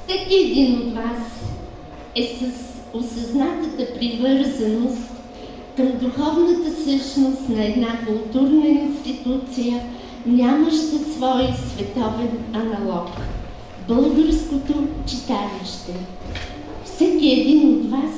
Всеки един от вас е с осъзнатата привързаност към духовната същност на една културна институция, нямаща свой световен аналог – българското читалище. Всеки един от вас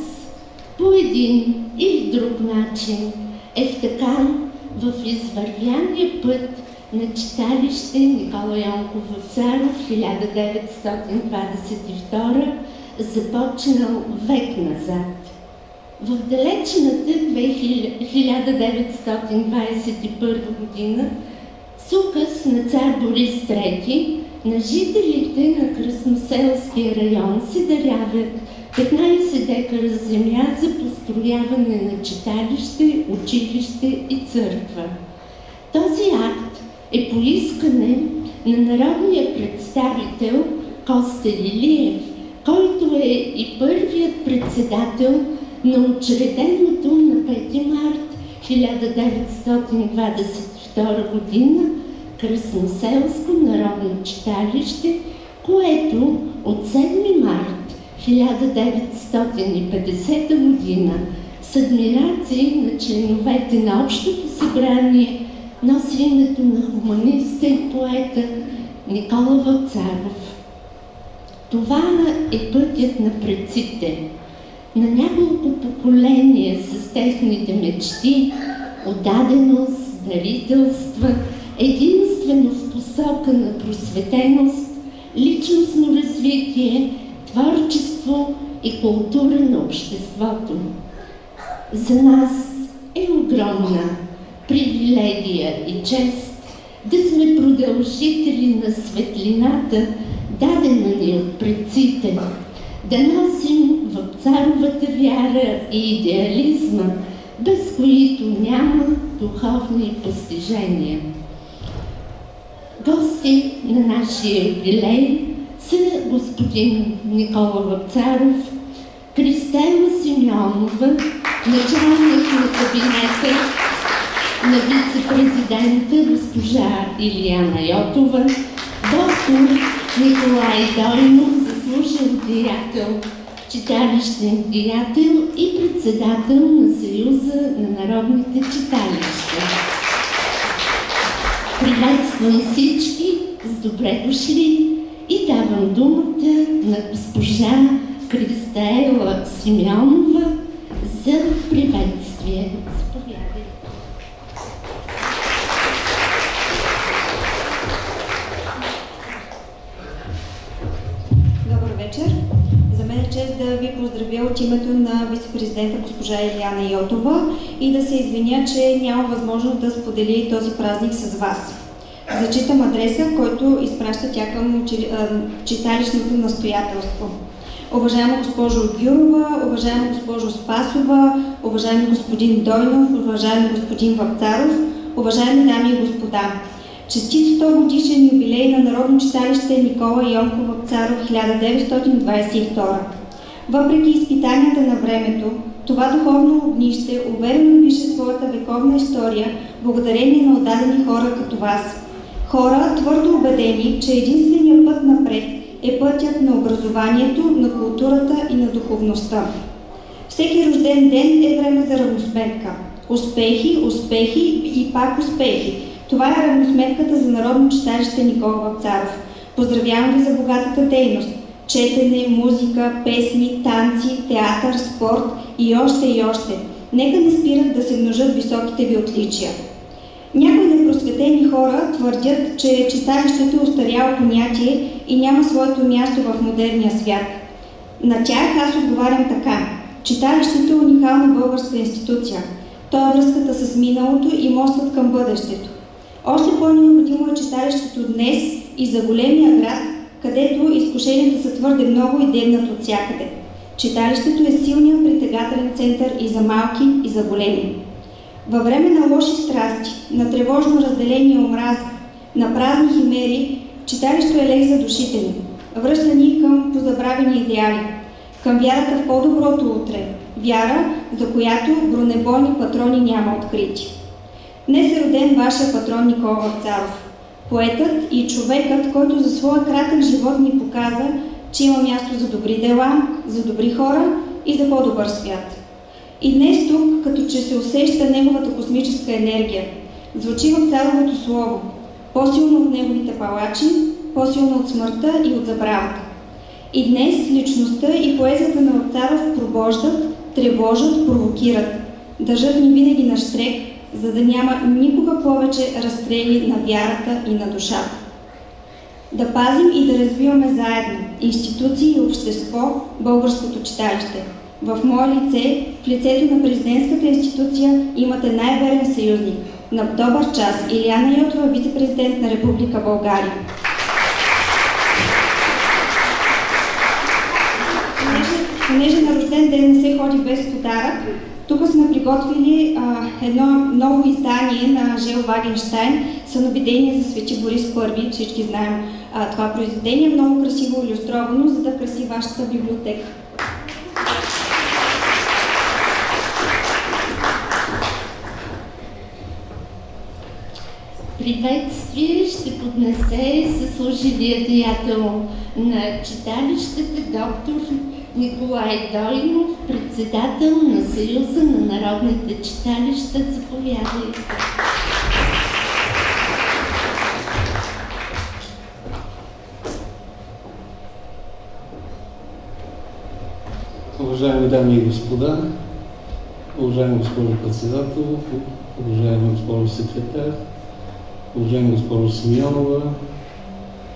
по един или друг начин е втъкан в извървяния път на читалище Никола Йонков Вапцаров 1922, започнал век назад. В далечната 1921 година с указ на цар Борис III на жителите на Красноселския район се даряват 15 декара земя за построяване на читалище, училище и църква. Този акт е по искане на народния представител Коста Лилиев, който е и първият председател на учреденото на 5 март 1922 година Красноселско народно читалище, което от 7 март 1950 година с адмирации на членовете на Общото събрание носи името на хуманиста и поета Никола Вапцаров. Това е пътят на предците, на няколко поколения с техните мечти, отдаденост, дарителства, единствено в посока на просветеност, личностно развитие, творчество и култура на обществото. За нас е огромна привилегия и чест да сме продължители на светлината, дадена ни от предците, да носим Вапцаровата вяра и идеализма, без които няма духовни постижения. Гости на нашия юбилей са господин Никола Вапцаров, Кристела Симеонова, началник на кабинета на вице-президента госпожа Илияна Йотова, доктор Николай Дойнов, заслужен деятел, читалищен деятел и председател на Съюза на народните читалища. Приветствам всички с добре дошли и давам думата на госпожа Кристела Симеонова за приветствие. Заповядайте. Добър вечер. За мен е чест да ви поздравя от името на вице-президента госпожа Илияна Йотова и да се извиня, че няма възможност да сподели този празник с вас. Зачитам адреса, който изпраща тя към читалищното настоятелство. Уважаема госпожо Гюрова, уважаема госпожо Спасова, уважаеми господин Дойнов, уважаеми господин Вапцаров, уважаеми дами и господа! Честит 100 годишен юбилей на Народно читалище Никола Йонков Вапцаров 1922. Въпреки изпитанията на времето, това духовно огнище уверено пише своята вековна история благодарение на отдадени хора като вас. Хора, твърдо убедени, че единственият път напред е пътят на образованието, на културата и на духовността. Всеки рожден ден е време за равносметка. Успехи, успехи и пак успехи. Това е равносметката за Народно читалище Никола Вапцаров. Поздравявам ви за богатата дейност. Четене, музика, песни, танци, театър, спорт и още и още. Нека не спират да се множат високите ви отличия. Някои непросветени хора твърдят, че читалището е устаряло понятие и няма своето място в модерния свят. На тях аз отговарям така. Читалището е уникална българска институция. То е връзката с миналото и мостът към бъдещето. Още по-необходимо е читалището днес и за големия град, където изкушенията са твърде много и дебнат от всякъде. Читалището е силният притегателен център и за малки, и за големи. Във време на лоши страсти, на тревожно разделение и омраза, на празни химери, читалището е лек за душите ни. Връща ни към позабравени идеали, към вярата в по-доброто утре, вяра, за която бронебойни патрони няма открити. Днес е роден вашия патрон Никола Вапцаров, поетът и човекът, който за своя кратък живот ни показа, че има място за добри дела, за добри хора и за по-добър свят. И днес тук, като че се усеща неговата космическа енергия, звучи в царовото слово, по-силно от неговите палачи, по-силно от смъртта и от забравата. И днес личността и поезията на Вапцаров пробождат, тревожат, провокират, държат ни винаги на щрек, за да няма никога повече разстрели на вярата и на душата. Да пазим и да развиваме заедно институции и общество, българското читалище. В мое лице, в лицето на президентската институция, имате най-верен съюзник. На добър час, Илияна Йотова, вице-президент на Република България. Понеже на рожден ден не се ходи без подарък, тук сме приготвили едно ново издание на Жел Вагенщайн, Съновидение за Свети Борис I. Всички знаем това произведение, много красиво илюстровано, за да краси вашата библиотека. Приветствие ще поднесе съслуживия деятел на читалищата доктор Николай Дойнов, председател на Съюза на народните читалища. Заповядайте. Уважаеми дами и господа, уважаема госпожо председател, уважаема госпожо секретар, уважаема госпожо Симеонова,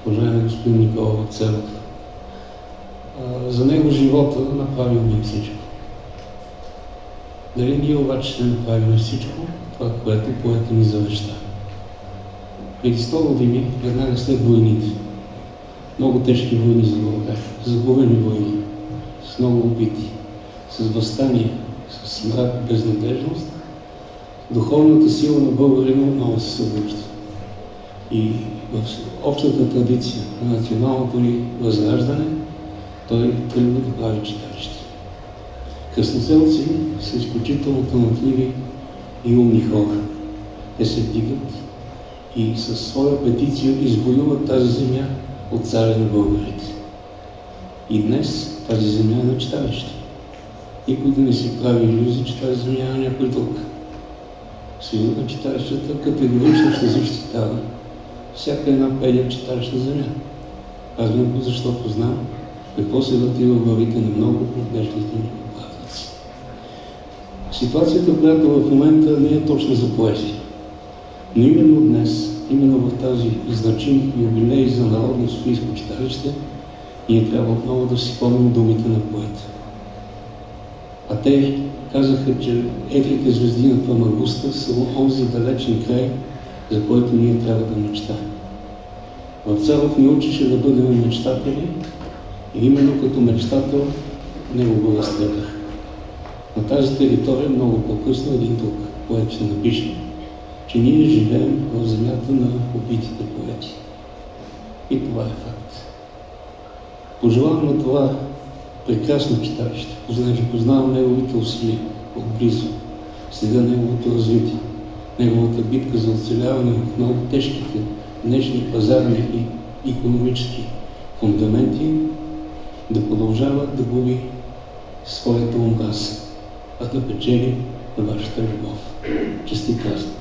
уважаеми господин Никола Вапцаров. За него живота направил би всичко. Дали ние обаче ще направим всичко, това, което поетът ни завеща. Преди 100 години, веднага след войните, много тежки войни за България, загубени войни, с много убити, с възстания, с мрак, безнадежност, духовната сила на българина отново се събужда. И в общата традиция на националното ни възраждане, той тръгва да прави читалище. Кръстноселци са изключително талантливи и умни хора. Те се вдигат и със своя петиция извоюват тази земя от царя на българите. И днес тази земя е на читалище. Никой да не си прави илюзии, че тази земя е на някой друг. Съюзът на читалищата категорично ще защитава всяка една педя читалищна земя. Казвам го, защото знам какво се върти в главите на много от днешните ни управници. Ситуацията, която в момента не е точно за поезия. Но именно днес, именно в тази значим юбилей за Народно софийско читалище, ние трябва отново да си спомним думите на поета. А те казаха, че едрите звезди на Фамагуста са онзи далечен край, за който ние трябва да мечтаем. Вапцаров ни учеше да бъдем мечтатели и именно като мечтател него го разстрелях. На тази територия много по-късно един друг поет ще напише, че ние живеем в земята на убитите поети. И това е факт. Пожелавам на това прекрасно читалище, понеже познавам неговите усилия отблизо, следя неговото развитие, неговата битка за оцеляване в много тежките днешни пазарни и икономически фундаменти, да продължава да губи своята омраза, а да печели на вашата любов. Честит празник!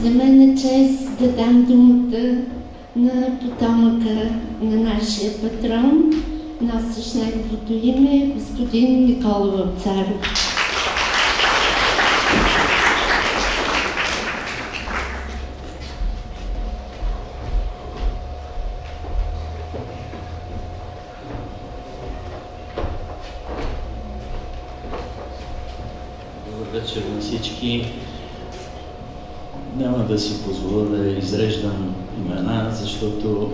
За мен е чест да дам думата на потомъка на нашия патрон, носещ неговото име, господин Никола Вапцаров. Добър вечер на всички. Няма да си позволя да изреждам имена, защото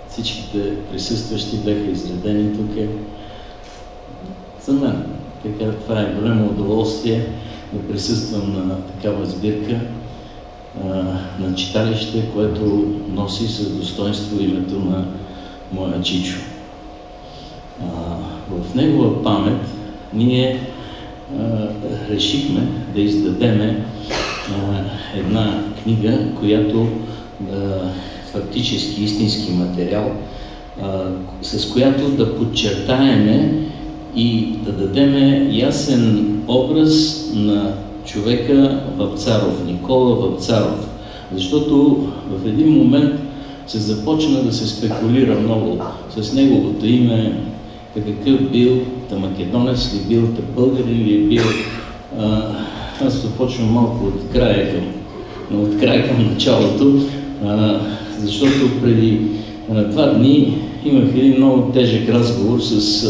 всичките присъстващи бяха изредени тук. За мен така, това е голямо удоволствие да присъствам на такава сбирка на читалище, което носи със достоинство името на моя чичо. В негова памет ние решихме да издадеме една книга, която фактически истински материал, с която да подчертаеме и да дадеме ясен образ на човека Вапцаров, Никола Вапцаров. Защото в един момент се започна да се спекулира много с неговото име, какъв бил, та македонец ли бил, та българин ли бил. Аз започвам малко от края към началото, защото преди 2 дни имах един много тежък разговор с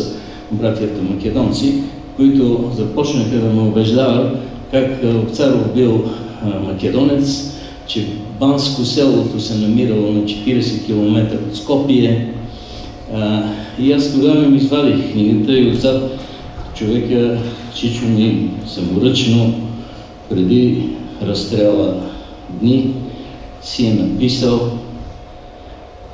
братята македонци, които започнаха да ме убеждават как Вапцаров бил македонец, че Банско селото се намирало на 40 км от Скопие. И аз тогава им извадих книгата и отзад човека Чичо ми саморъчно преди разстрела дни си е написал: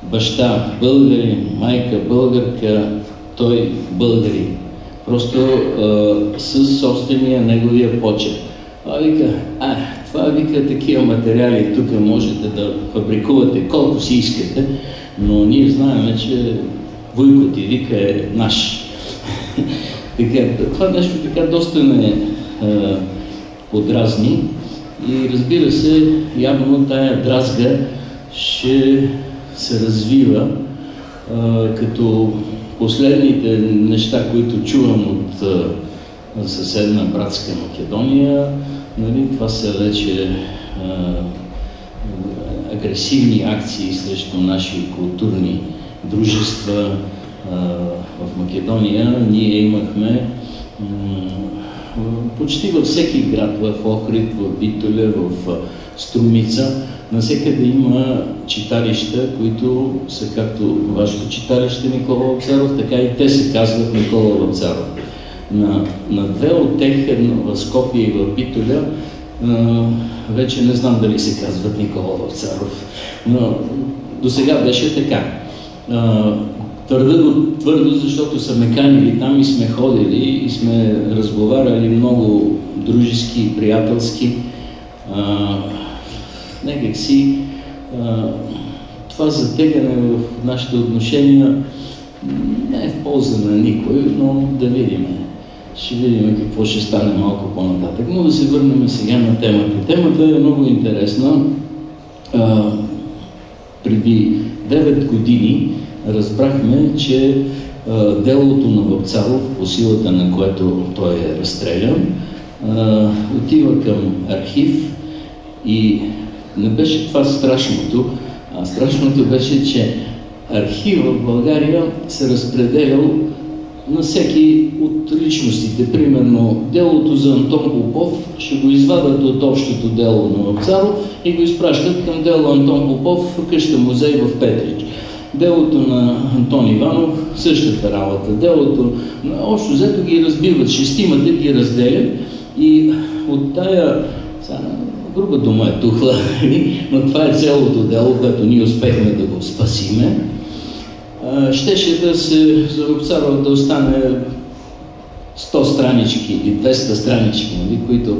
баща българин, майка българка, той българин. Просто със собствения неговия почерк. Това вика такива материали, тук можете да фабрикувате колко си искате, но ние знаем, че Вуйко ти вика е наш. Това нещо така доста ме подразни и разбира се, явно тая дразга ще се развива, като последните неща, които чувам от съседна братска Македония, нали, това са вече агресивни акции срещу наши културни дружества. В Македония ние имахме почти във всеки град, в Охрид, в Битоля, в Струмица, навсякъде има читалища, които са както вашето читалище Никола Вапцаров, така и те се казват Никола Вапцаров. На 2 от тях, в Скопие и в Битоля, вече не знам дали се казват Никола Вапцаров, но до сега беше така. Твърдо, защото са ме канили там и сме ходили и сме разговаряли много дружески и приятелски. Някак си това затегане в нашите отношения не е в полза на никой, но да видим. Ще видим какво ще стане малко по-нататък. Но да се върнем сега на темата. Темата е много интересна. Преди 9 години разбрахме, че делото на Вапцаров, по силата на което той е разстрелян, отива към архив и не беше това страшното, а страшното беше, че архива в България се разпределял на всеки от личностите. Примерно делото за Антон Попов ще го извадат от общото дело на Вапцаров и го изпращат към дело Антон Попов в къща музей в Петрич. Делото на Антон Иванов същата работа. Делото, общо взето ги разбиват, 6-мата ги разделят и от тая, груба дума е тухла, но това е цялото дело, което ние успехме да го спасиме. Щеше да се за Вапцаров да остане 100 странички или 200 странички, нали, които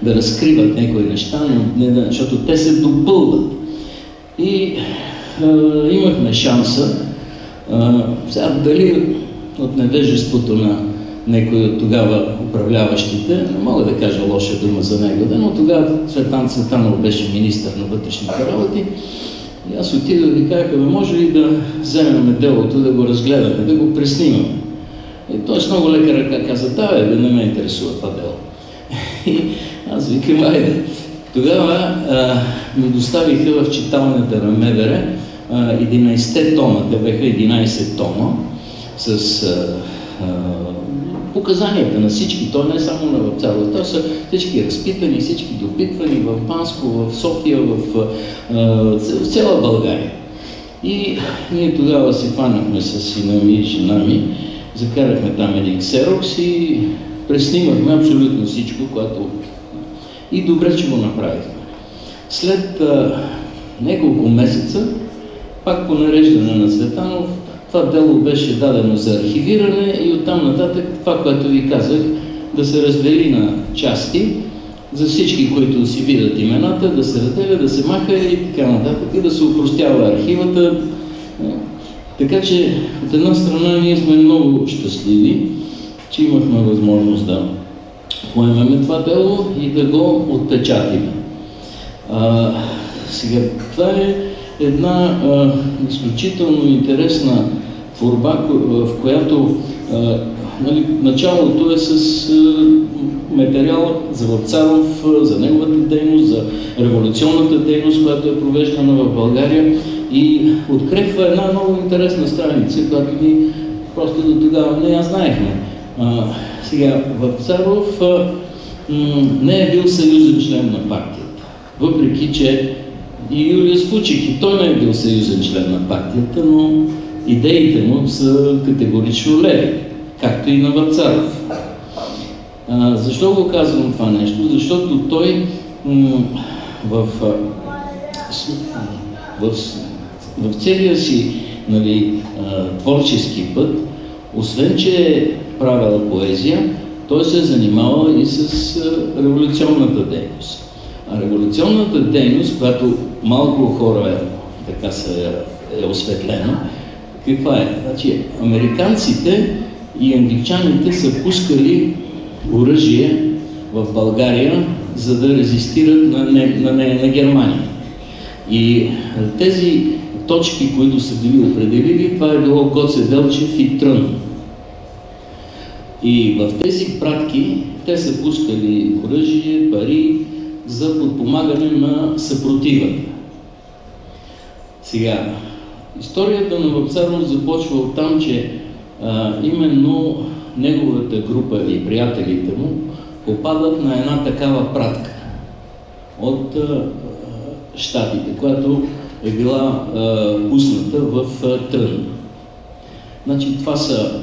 да разкриват някои неща, но не, защото те се допълват. И имахме шанса, сега дали от невежеството на някой от тогава управляващите, не мога да кажа лоша дума за него, но тогава Цветан Цветанов беше министър на вътрешните работи и аз отидох и казах: може ли да вземем делото, да го разгледаме, да го преснимаме? И той с много лека ръка каза: да не ме интересува това дело. И аз викам: айде. Тогава ми доставиха в читалната на МВР 11 тома, те бяха 11 тома с показанията на всички, то не е само на Вапцаров, то са всички разпитани, всички допитвани в Банско, в София, в цяла България. И ние тогава се хванахме с сина ми и жена ми, закарахме там един ксерокс и преснимахме абсолютно всичко, което... И добре, че го направихме. След няколко месеца, пак по нареждане на Цветанов, това дело беше дадено за архивиране и оттам нататък това, което ви казах, да се раздели на части за всички, които си видят имената, да се разделя, да се маха и така нататък, и да се опростява архивата. Така че, от една страна, ние сме много щастливи, че имахме възможност да поемеме това дело и да го отпечатим. Сега, това е една изключително интересна творба, в която началото е с материал за Вапцаров, за неговата дейност, за революционната дейност, която е провеждана в България, и открехва една много интересна страница, която ни просто до тогава не я знаехме. Сега, Вапцаров не е бил съюзен член на партията, въпреки че и Юлиус Фучих, и той не е бил съюзен член на партията, но идеите му са категорично леви, както и на Вапцаров. Защо го казвам това нещо? Защото той в целия си творчески път, освен че е правил поезия, той се е занимавал и с революционната дейност. А революционната дейност, която малко хора така е осветлена, каква е? Значи, американците и англичаните са пускали оръжие в България, за да резистират на Германия. И тези точки, които са били определили, това е било Гоце Делчев и Трън. И в тези пратки те са пускали оръжие, пари за подпомагане на съпротивата. Сега, историята на Вапцаров започва от там, че именно неговата група и приятелите му попадат на една такава пратка от Щатите, която е била пусната в Трън. Значи това са,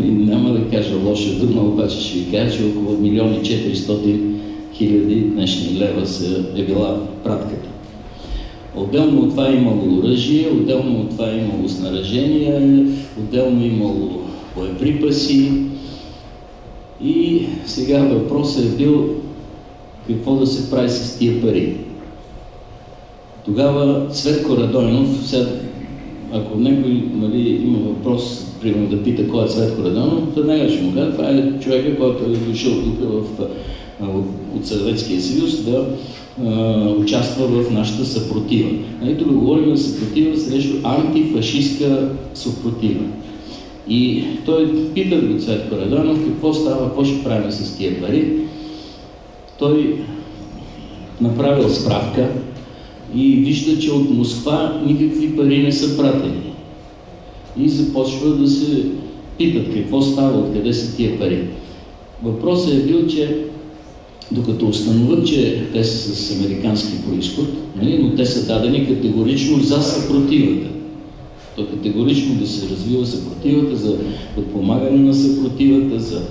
няма да кажа лоша дума, обаче ще ви кажа, че около 1 400 000 днешни лева е била пратката. Отделно от това е имало оръжие, отделно от това е имало снаряжение, отделно е имало боеприпаси. И сега въпросът е бил какво да се прави с тия пари. Тогава Цветко Радойнов, ако някой има въпрос, примерно да пита кой е Цветко Радойнов, веднага ще му кажа, това е човека, който е дошъл тук от Съветския съюз да участва в нашата съпротива. Тук говорим за съпротива срещу антифашистка съпротива. И той пита го Цветко Радойнов какво става, какво ще правим с тия пари. Той направил справка и вижда, че от Москва никакви пари не са пратени. И започва да се питат какво става, откъде са тия пари. Въпросът е бил, че докато установят, че те са с американски произход, но те са дадени категорично за съпротивата. То категорично да се развива съпротивата, за подпомагане на съпротивата, за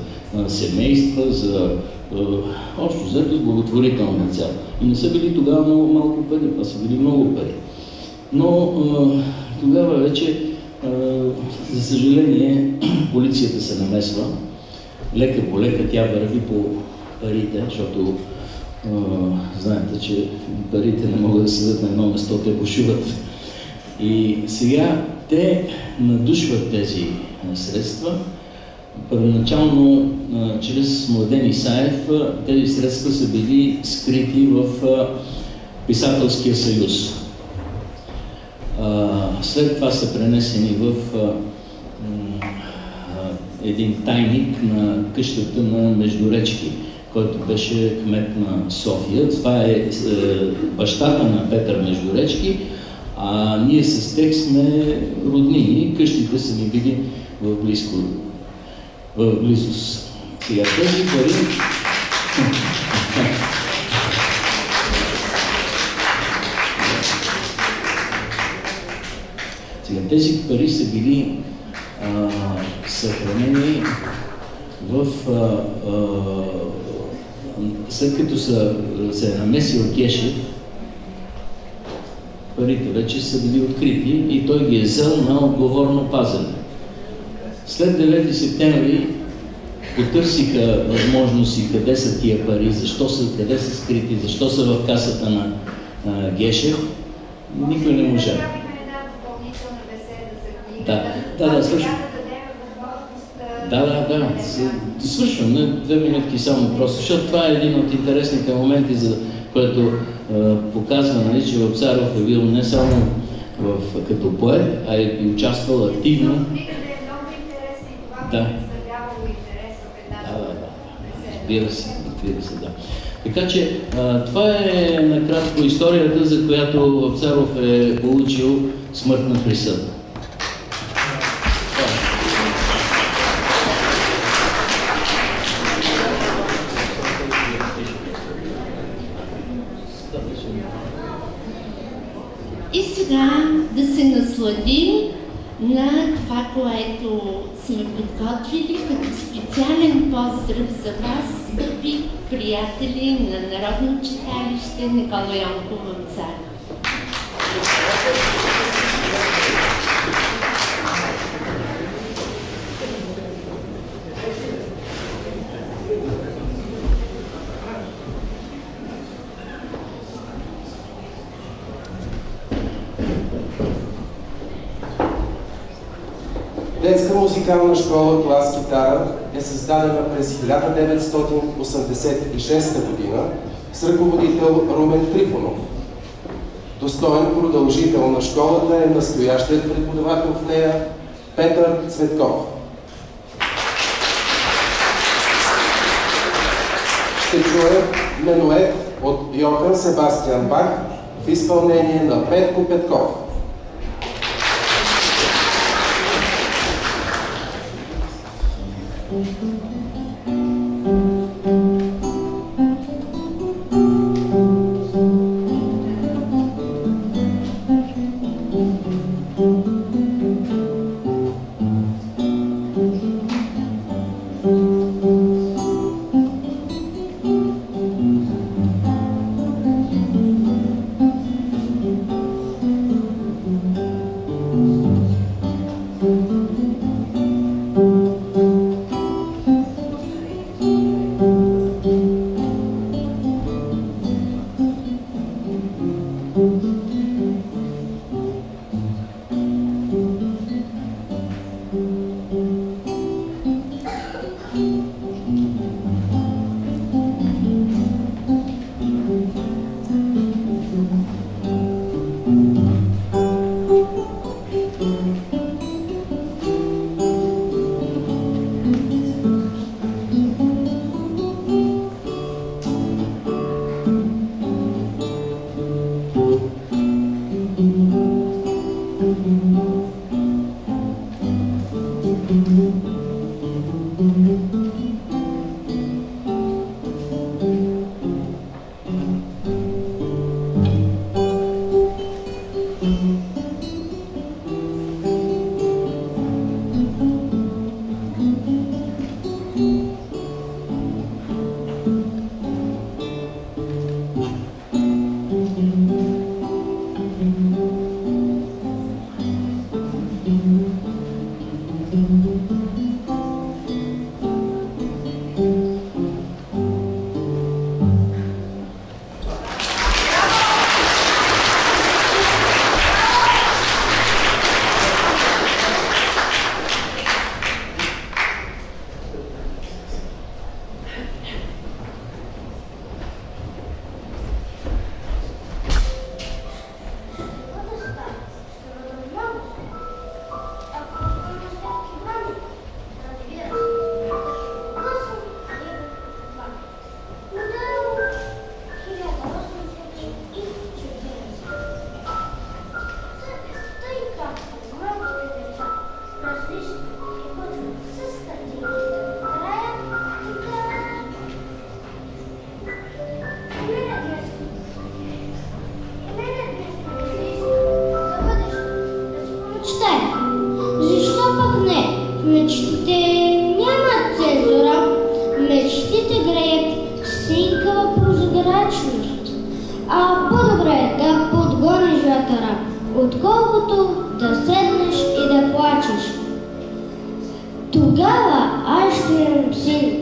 семейства, за общо взето с благотворителна цел. И не са били тогава много малко пари, това са били много пари. Но тогава вече, за съжаление, полицията се намесва. Лека по лека тя върви по парите, защото знаете, че парите не могат да седат на едно место, те бушуват. И сега те надушват тези средства. Първоначално, чрез Младен Исаев, тези средства са били скрити в Писателския съюз. След това са пренесени в един тайник на къщата на Междуречки, който беше кмет на София. Това е бащата на Петър Междуречки, а ние с тях сме роднини. Къщите са ни били в близост. Сега тези пари... Сега тези пари са били съхранени в... след като се е намесил Гешев, парите вече са били открити и той ги е взел на отговорно пазене. След 9 септември потърсиха възможности къде са тия пари, къде са скрити, защо са в касата на Гешев, никой не можа. Да, свършвам. Да. Свършвам. 2 минутки само просто, защото това е един от интересните моменти, за което показва, нали, че Вапцаров е бил не само като поет, а и участвал активно. Разбира се, да. Така че това е накратко историята, за която Вапцаров е получил смъртна присъда. И сега да се насладим на това, което сме подготвили като специален поздрав за вас, скъпи приятели на Народно читалище Никола Йонков Вапцаров. Детска музикална школа клас китара е създадена през 1986 година с ръководител Румен Трифонов. Достоен продължител на школата е настоящият преподавател в нея Петър Цветков. Ще чуем менует от Йохан Себастиан Бах в изпълнение на Петко Петков. Отколкото да седнеш и да плачеш. Тогава аз ще имам син,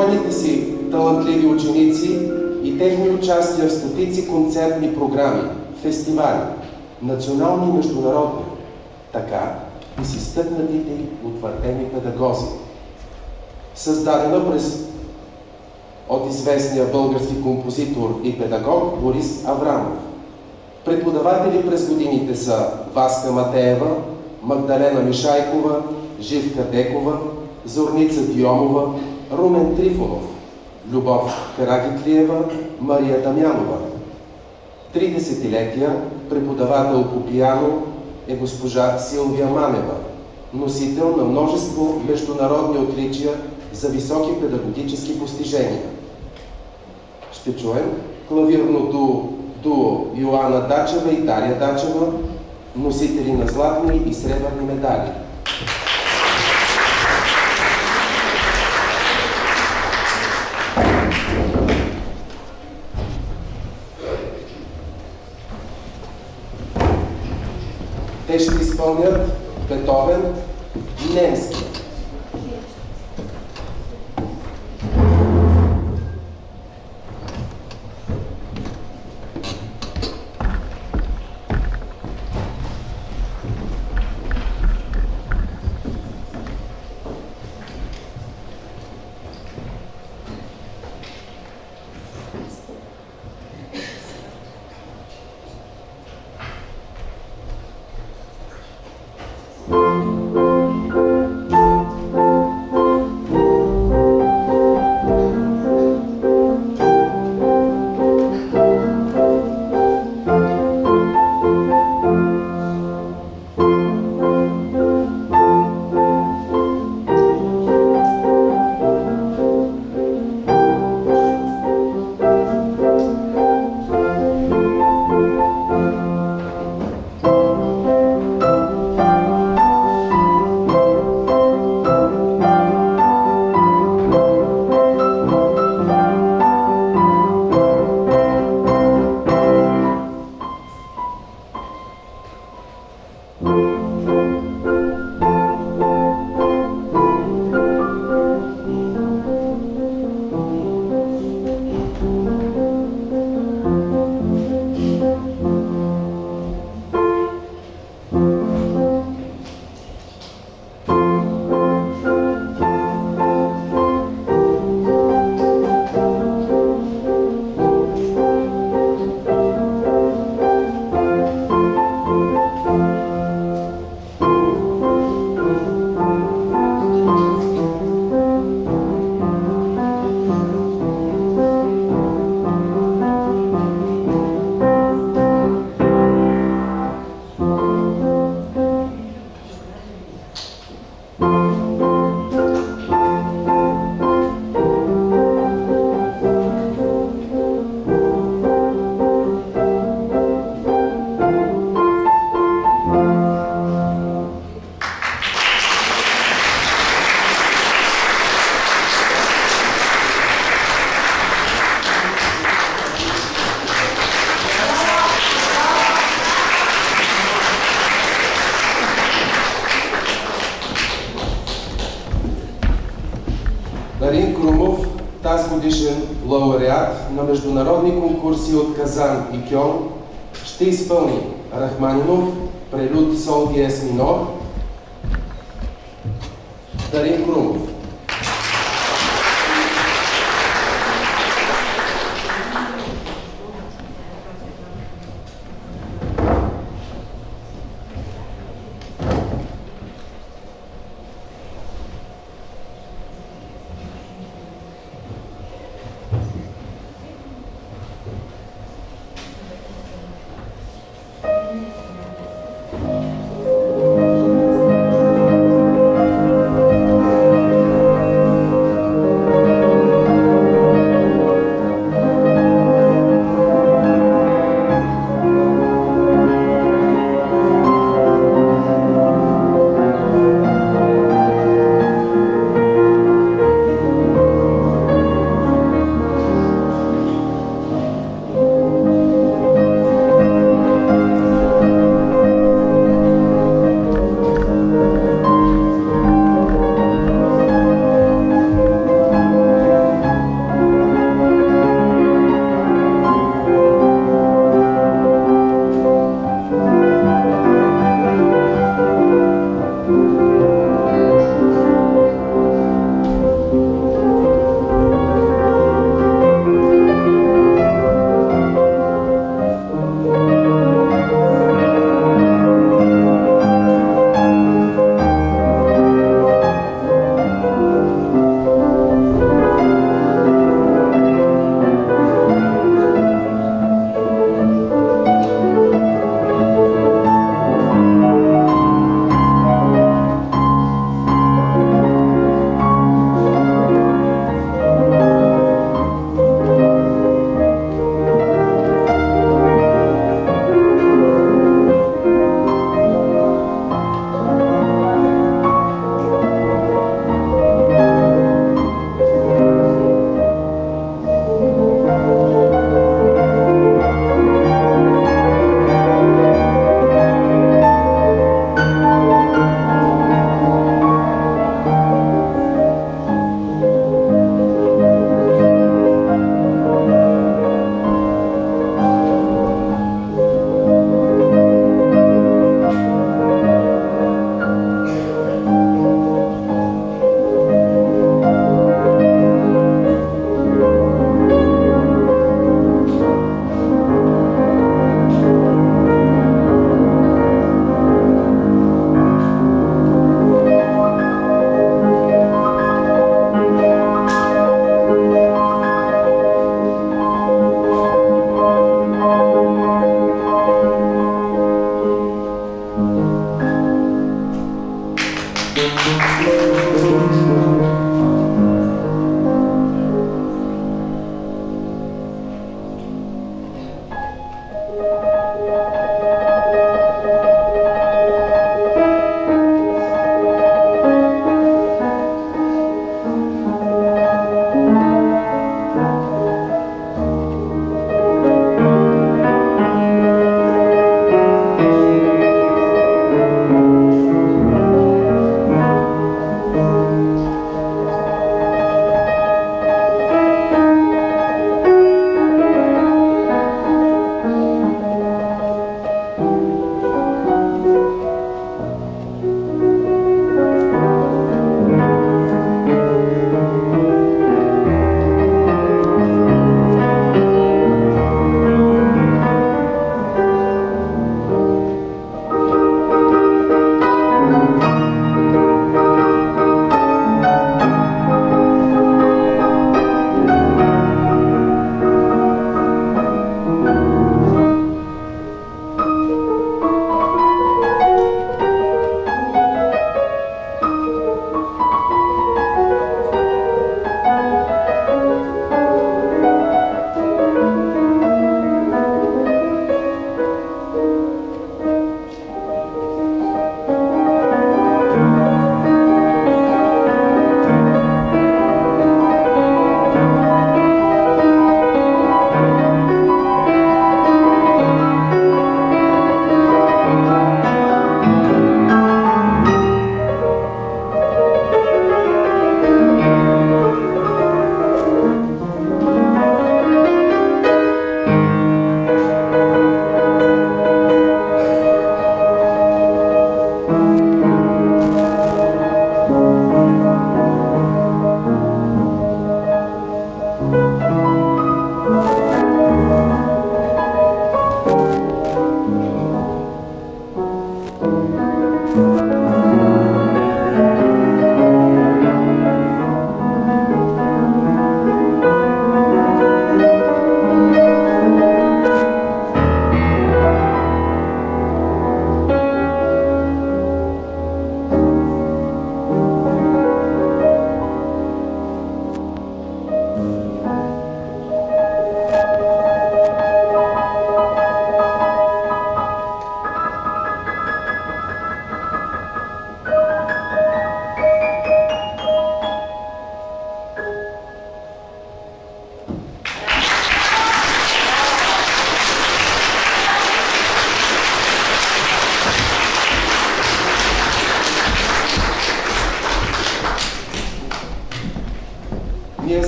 многобройните си талантливи ученици и техни участия в стотици концертни програми, фестивали, национални и международни, така и с изтъкнатите и утвърдени педагози. Създадена от известния български композитор и педагог Борис Аврамов. Преподаватели през годините са Васка Матеева, Магдалена Мишайкова, Живка Декова, Зорница Диомова, Румен Трифонов, Любов Карагитлиева, Мария Дамянова. 3 десетилетия преподавател по пиано е госпожа Силвия Манева, носител на множество международни отличия за високи педагогически постижения. Ще чуем клавирното дуо Йоана Дачева и Дария Дачева, носители на златни и сребърни медали. Те ще изпълнят Бетовен немски. Дарин Крумов, тазгодишен лауреат на международни конкурси от Казан и Кьон, ще изпълни Рахманинов, прелюд сол диез минор. Дарин Крумов.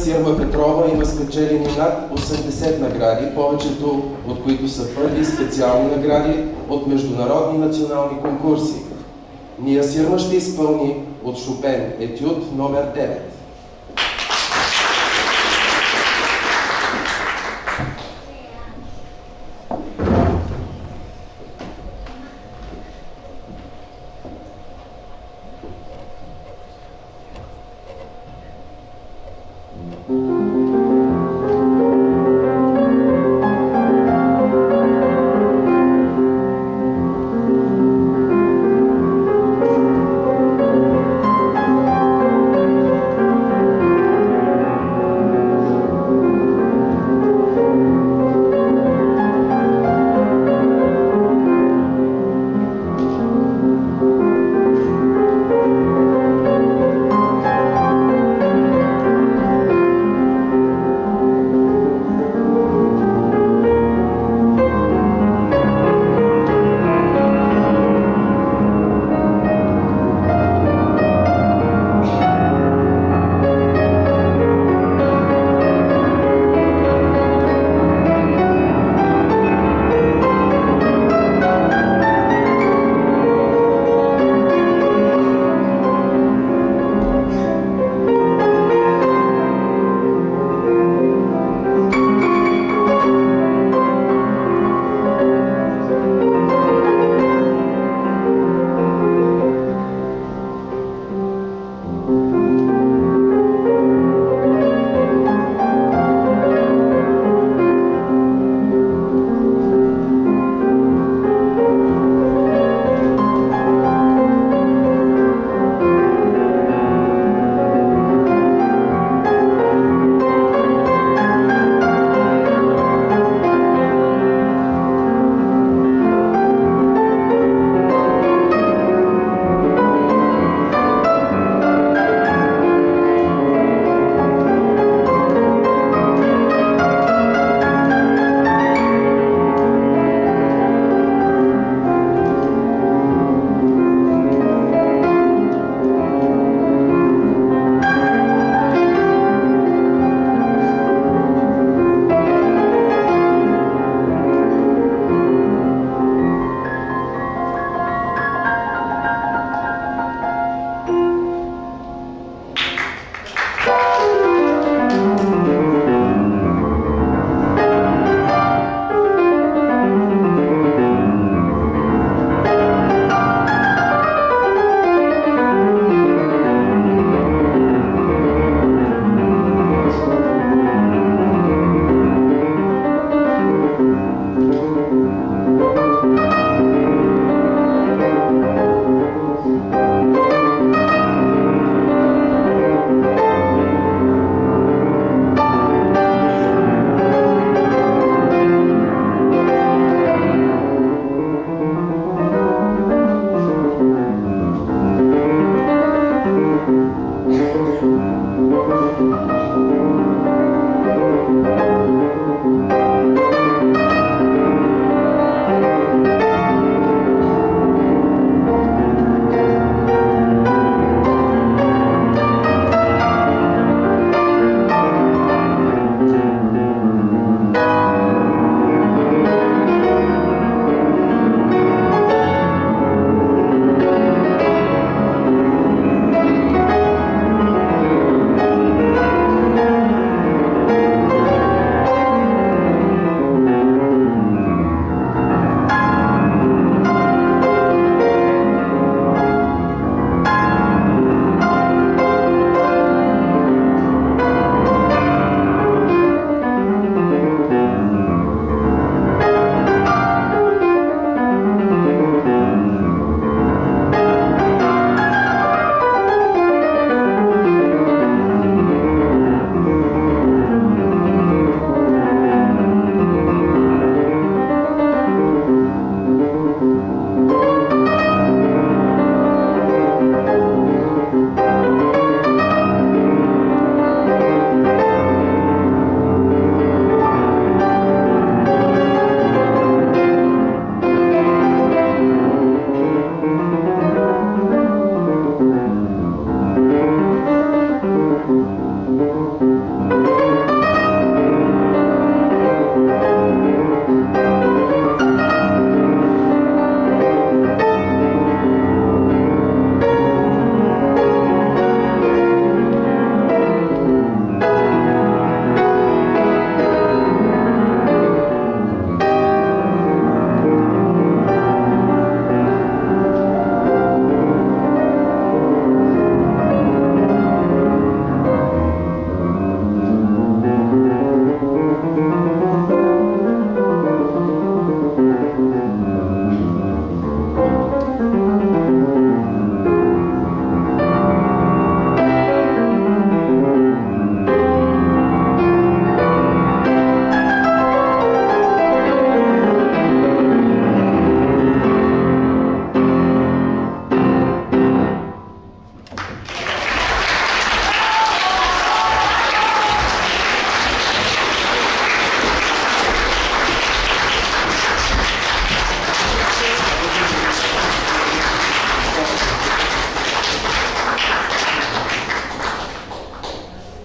Сирма Петрова има спечелени над 80 награди, повечето от които са първи специални награди от международни национални конкурси. Ния Сирма ще изпълни от Шопен етюд номер 9.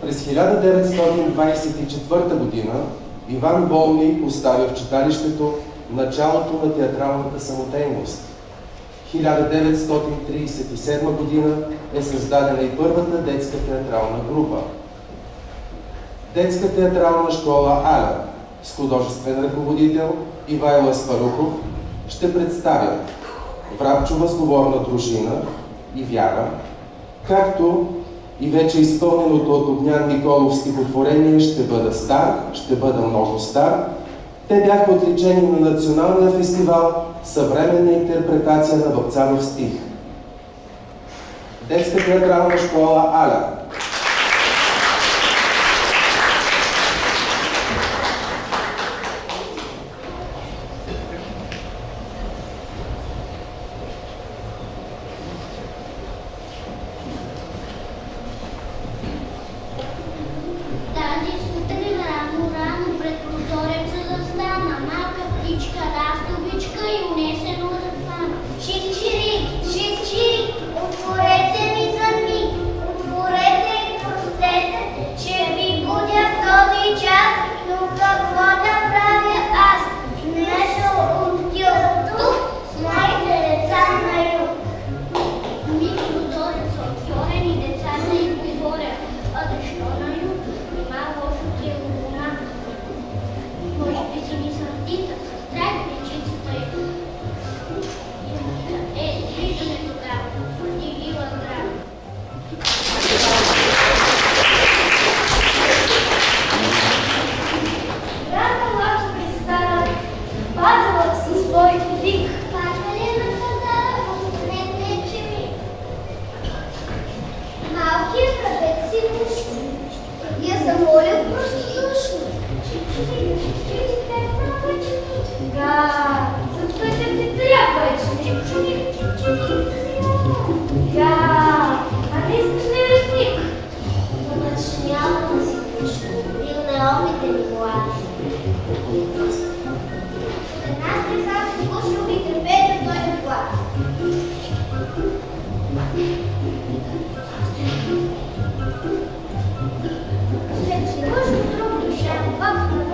През 1924 година Иван Волни поставя в читалището началото на театралната самодейност. В 1937 година е създадена и първата детска театрална група. Детска театрална школа Аля с художествен ръководител Ивайло Аспарухов ще представя Врабчова сговорна дружина и Вяра, както и вече изпълненото от Огнян Николов стихотворение "Ще бъда стар, ще бъда много стар". Те бяха отличени на Националния фестивал "Съвременна интерпретация на Вапцаров стих". Детска театрална школа Аля. След друг душа, пак на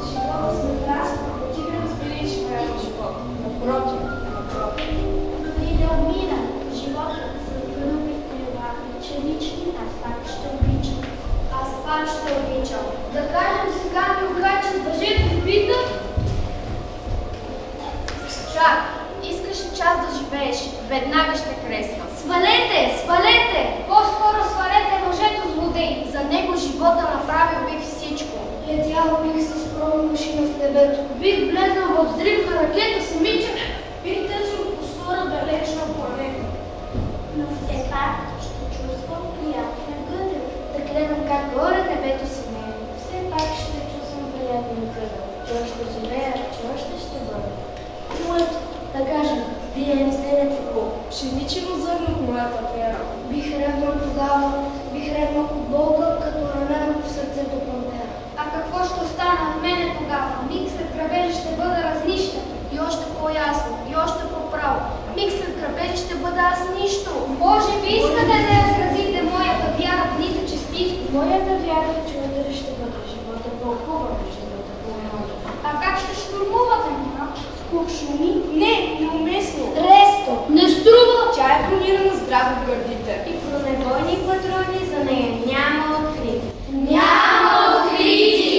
Живота сме врасли, ти не разбери, че това е живот. Напротив. Дори да умира, животът с груби крила и чернични, аз пак ще обичам. Аз пак ще обичам. Да кажем сега ми окачат въжето в бита? Чак, искаш ли час да живееш? Веднага ще кресна. Свалете! Свалете! По-скоро свалете мъжето злодей. За него живота направил бих всичко. Летял бих с промашина с небето. Бих влезнал в взривна ракета самичък. Бих търсил простора далечна планета. Но все пак ще чувствам приятен гъдел. Да гледам как горе небето се мери. Все пак ще чувствам приятен гъдел. Че още живея, че още ще бъда. Моето, да кажем, вие не сте някакво. Пшеничено зърно в моята вера. Бих ревнал тогава, бих ревнал от Бога, като ранена в сърцето пантера. А какво ще остане от мене тогава? Миг след грабежа ще бъда разнища. И още по-ясно, и още по-право. Миг след грабежа ще бъда аз нищо. Може би искате да разразите моята вяра в дните честити. Моята вяра, че утре ще бъде живота по-хубав, живота по-много. А как ще штурмувате меня? Скучно ми? Не, неуместно. Ресто! Не струва! Тя е бронирана здраво в гърдите. И бронебойни патрони за нея няма открити. Няма открити!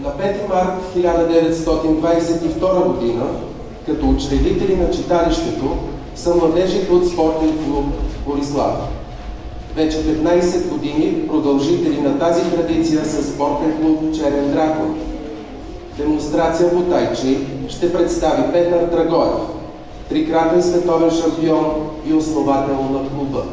На 5 март 1922 година, като учредители на читалището, са младежите от спортен клуб Борислав. Вече 15 години продължители на тази традиция са спортен клуб Черен дракон. Демонстрация по тайчи ще представи Петър Драгоев, трикратен световен шампион и основател на клуба.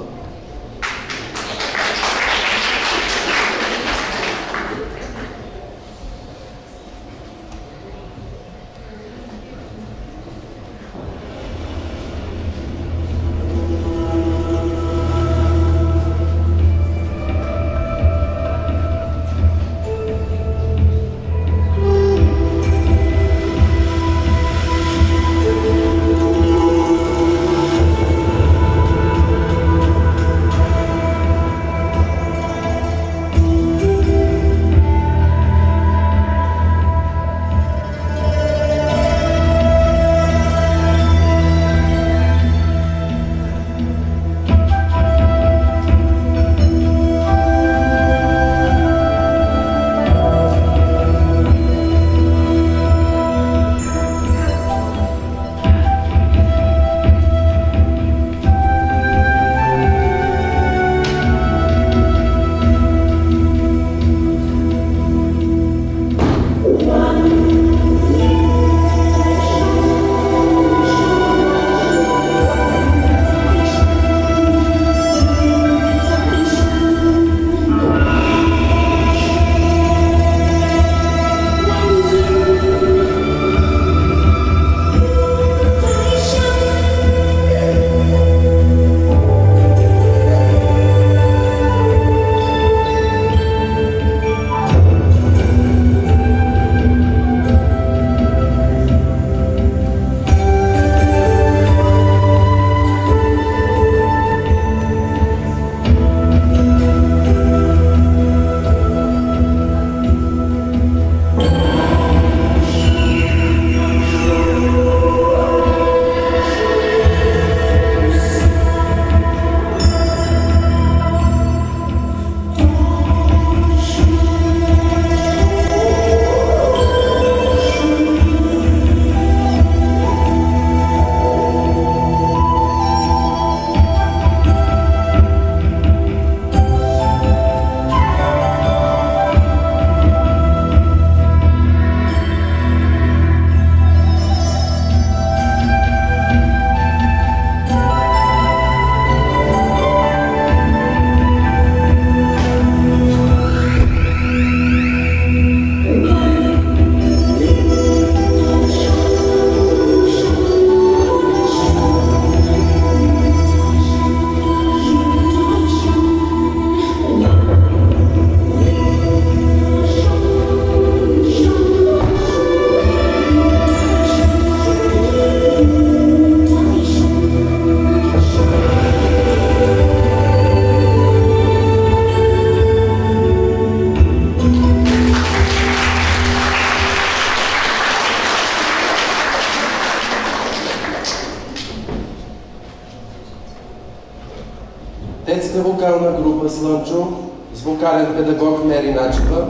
вокална група Слънчо с вокален педагог Мери Начева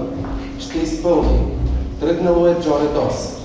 ще изпълни "Тръгнало е Джоре Дос".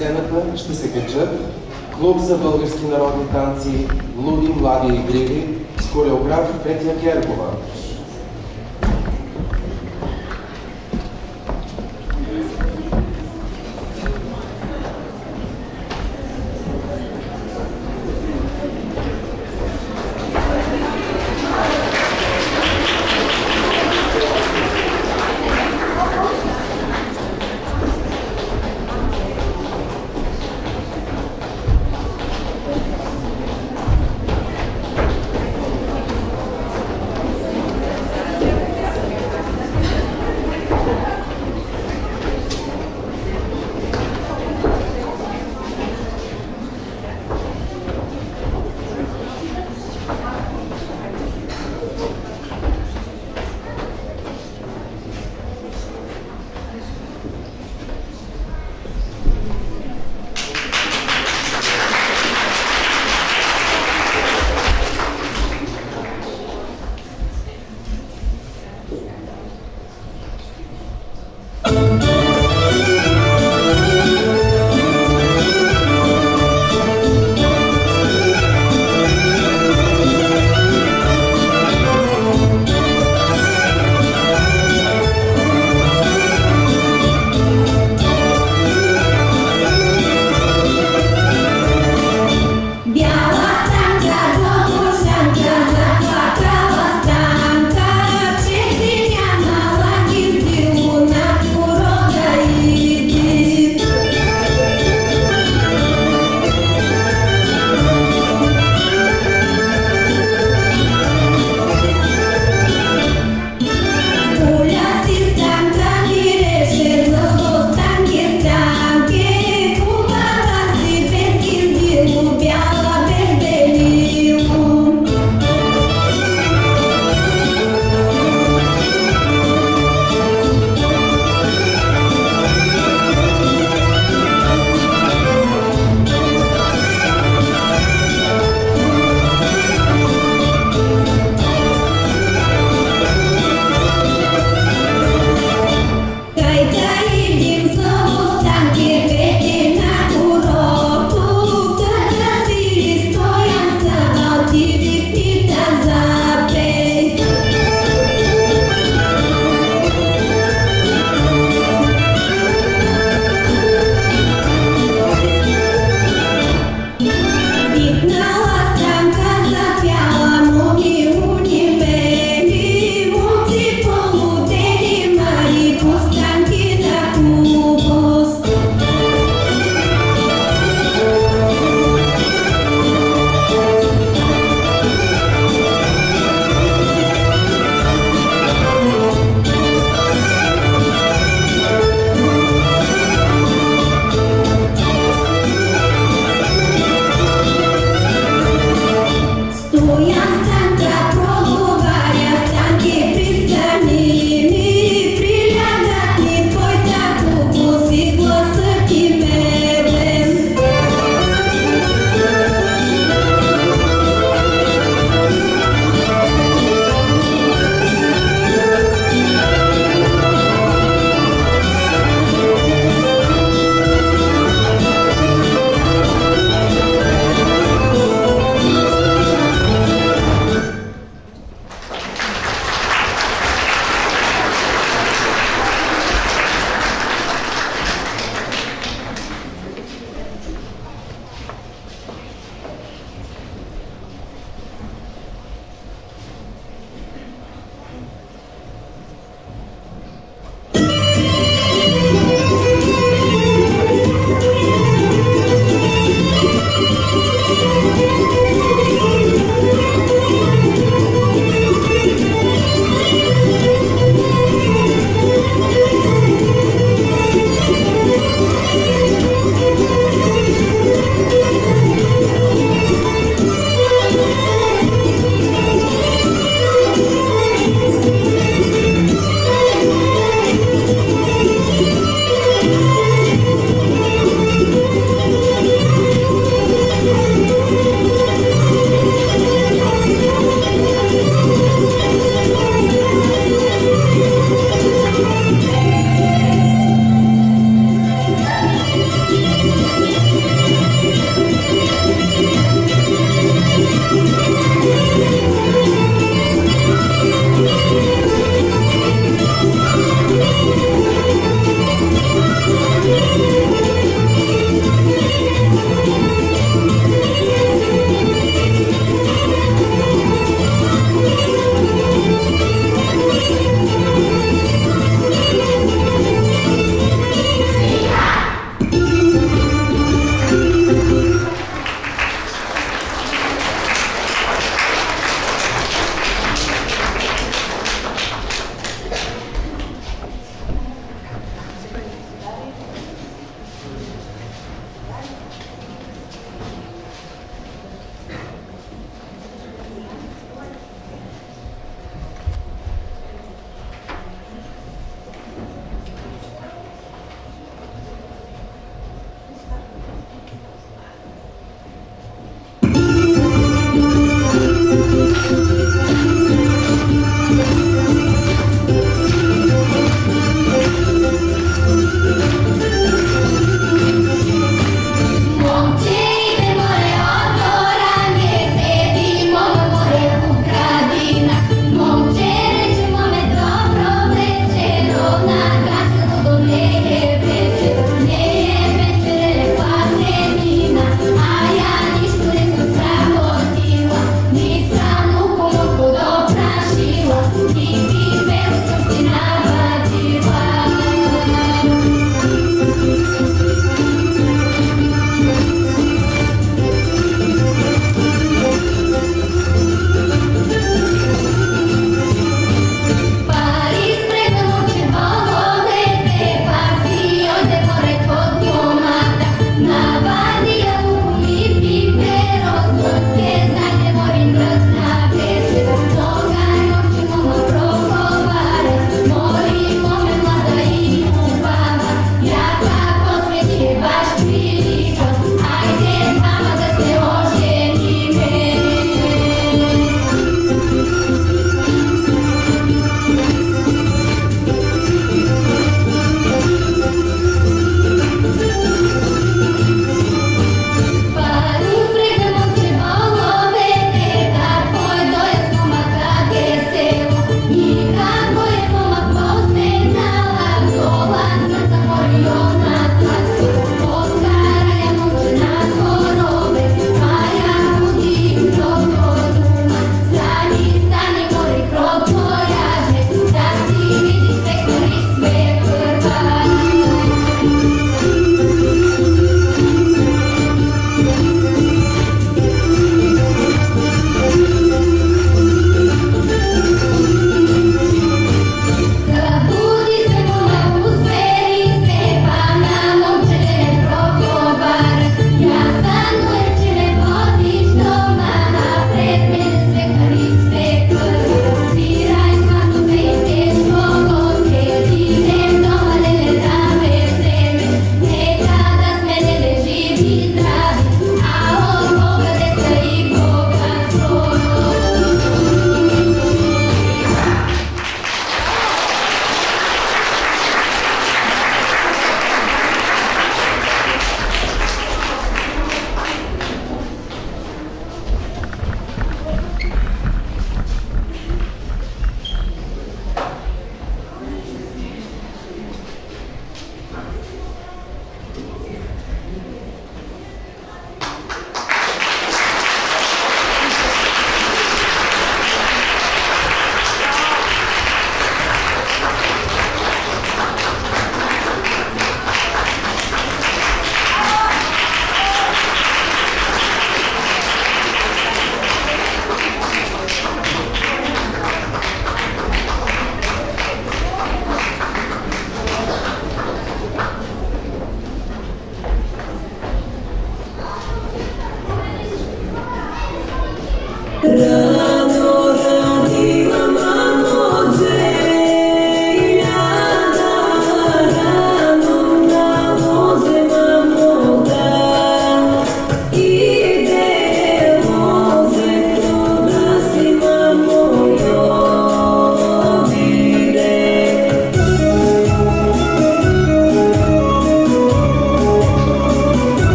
сцената ще се качат клуб за български народни танци "Луди, млади и игриви" с хореограф Петя Гергова.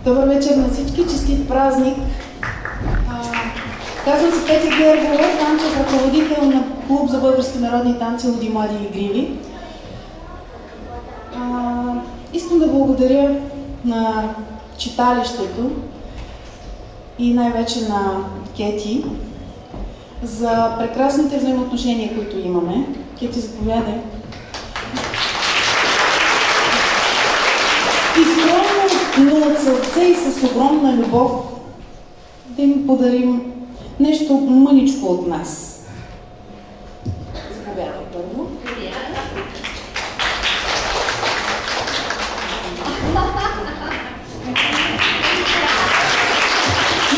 Добър вечер на всички, честит празник! Казвам се Петя Гергова, танцов ръководител на Клуб за български народни танци Луди, млади и игриви. Искам да благодаря на читалището и най-вече на Кети за прекрасните взаимоотношения, които имаме. Кети, заповядай. И скромно, но от сърце и с огромна любов да им подарим нещо мъничко от нас. Заповядай първо.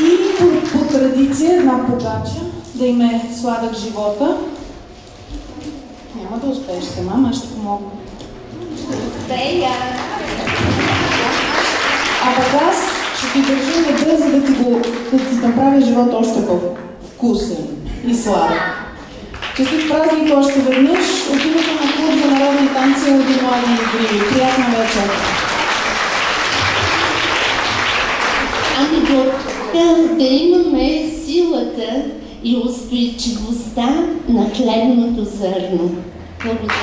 И по традиция една погача, да им е сладък живота. Няма да успееш сама, аз ще помогна. Успея! А пък аз ще ти държа меда, за да ти направя живота още по-вкусен и сладък. Честит празник още веднъж от името на Клуб за народни танци Луди, млади и игриви. Приятна вечер! Ами да имаме силата и устойчивостта на хлебното зърно. Благодаря.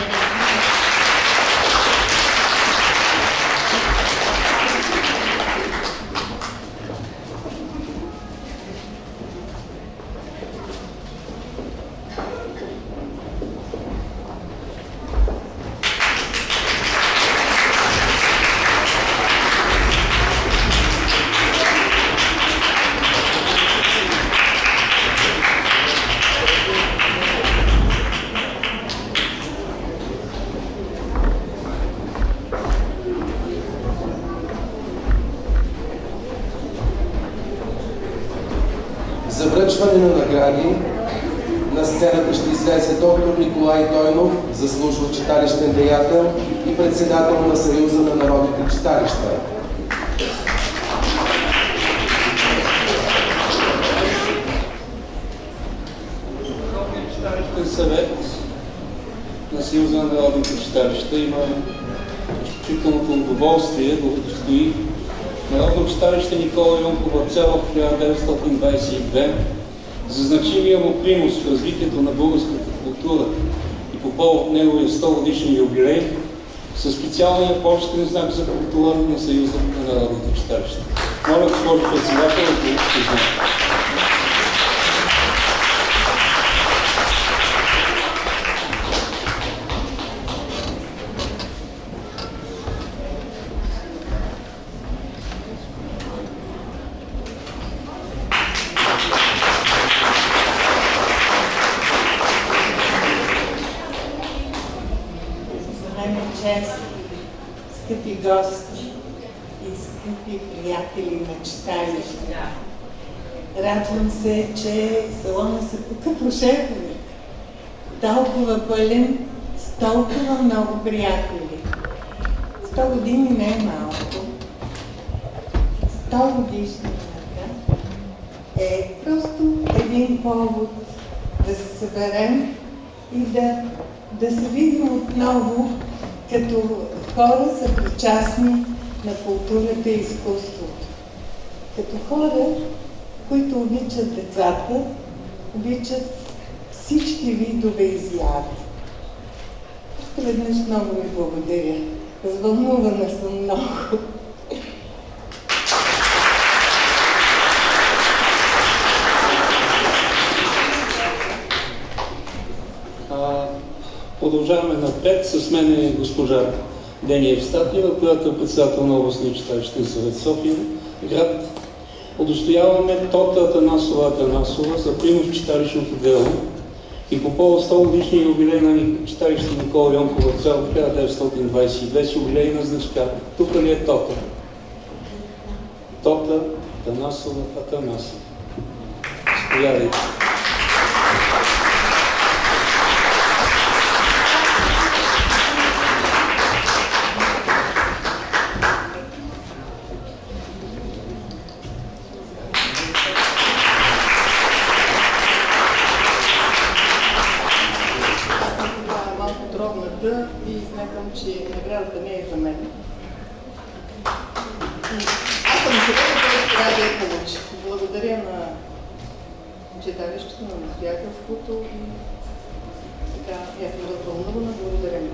За връчване на награди на сцената ще излезе доктор Николай Тойнов, заслужил читалищен деятел и председател на Съюза на народните читалища. Читалищен съвет на Съюза на народните читалища има изключителното удоволствие да удостои Народно читалище Никола Йонков Вапцаров в 1922 за значимия му принос в развитието на българската култура и по повод неговия 100-годишен юбилей със специалния почетен знак за култура на Съюза на народните читалища. Моля, госпожо председател, да получите знак. Скъпи гости и скъпи приятели на читалище. Радвам се, че салона се покъпошевник. Толкова пълен, с толкова много приятели. 100 години не е малко. 100 годишнината е просто един повод да се съберем и да се видим отново като хора са причастни на културата и изкуството. Като хора, които обичат децата, обичат всички видове изяви. Още веднъж много ви благодаря. Развълнувана съм много. Продължаваме напред. С мен е госпожа Дения Евстатиева, която е председател на областния читалищен съвет София град. Удостояваме Тота Атанасова за принос в читалищното дело и по повод 100 годишния юбилей на читалище Никола Йонков Вапцаров в 1922 с юбилейна значка. Тук ли е Тота? Тота Атанасова. Заповядайте. И смятам, че наградата не е за мен. Аз съм награда я получих. Благодаря на читалището, на настоятелството и така, аз съм развълнувана. Благодаря ми.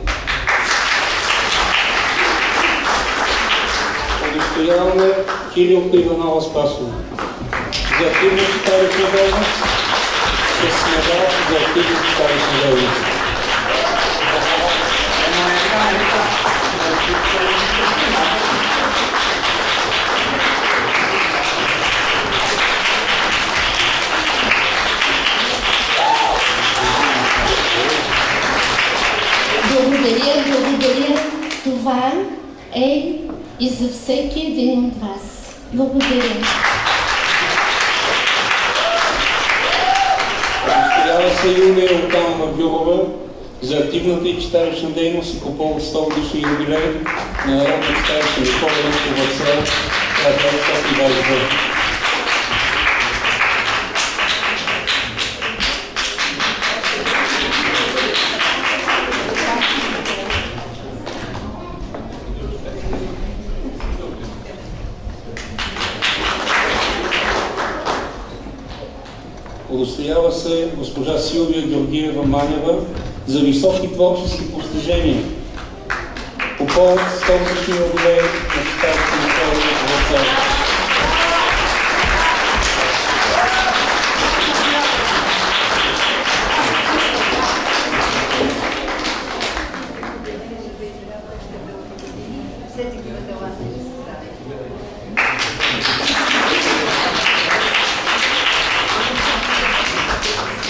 Удостояваме Кирилка Иванова Спасова за активна читалищна дейност с медал за активна читалищна дейност. Благодаря. Това е и за всеки един от вас. Благодаря. Удостоява се Юлия Луканова Гюрова за активната и читалищна дейност и по повод 100 годишни юбилей на народна читалища Никола Янкова цел 1922. Удостоява се госпожа Силвия Георгиева Манева за високи творчески постижения по повод 100 годишни юбилей на читалището Никола Янкова цел.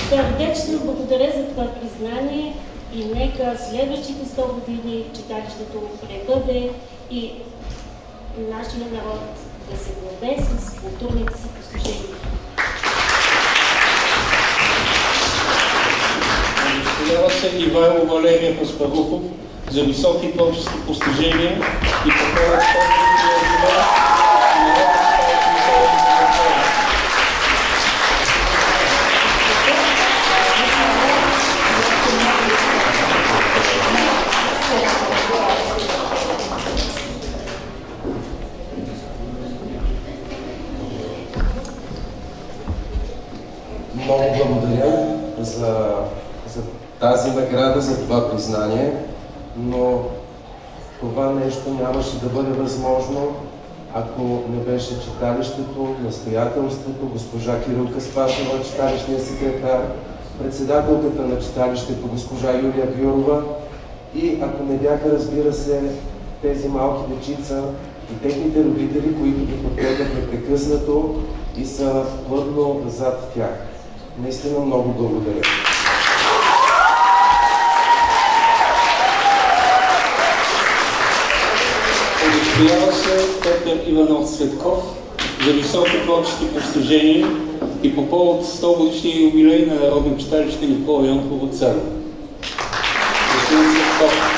Сърдечно благодаря за това признание и нека следващите 100 години читалището пребъде и нашия народ да се гордее с културните си постижения. Удостоява се Ивайло Валерия Аспарухов за високи творчески постижения и по повод 100 години юбилей на народна читалища Никола Янкова цел. Много благодаря за тази награда, за това признание, но това нещо нямаше да бъде възможно, ако не беше читалището, настоятелството, госпожа Кирилка Спасова, читалищния секретар, председателката на читалището, госпожа Юлия Гюрова, и ако не бяха, разбира се, тези малки дечица и техните родители, които ги подкрепят непрекъснато и са плътно зад тях. Наистина много благодаря. Удостоява се Петър Иванов Цветков за високи творчески постижения и по повод 100 годишния юбилей на народно читалище Никола Янкова цел. Господин Цветков.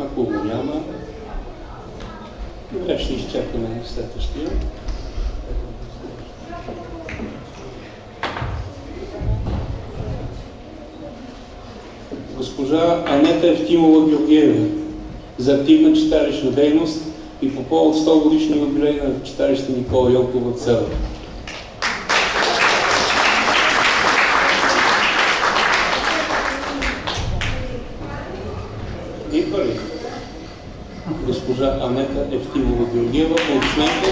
Ако го няма, добре, ще изчакаме следващия. Госпожа Анета Евтимова Георгиева за активна читалищна дейност и по повод 100 годишния юбилей на читалище Никола Янкова цел. Идва ли? Госпожа Анета Евтимова Георгиева, аплодисменти.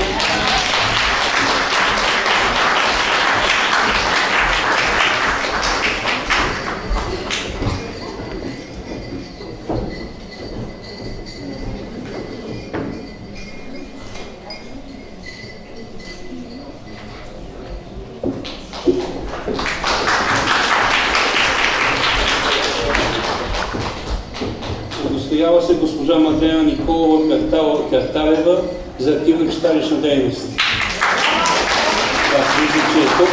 Удостоява се госпожа Мадлена Николова Карталева за активна читалищна дейност. Аз виждам, че е тук.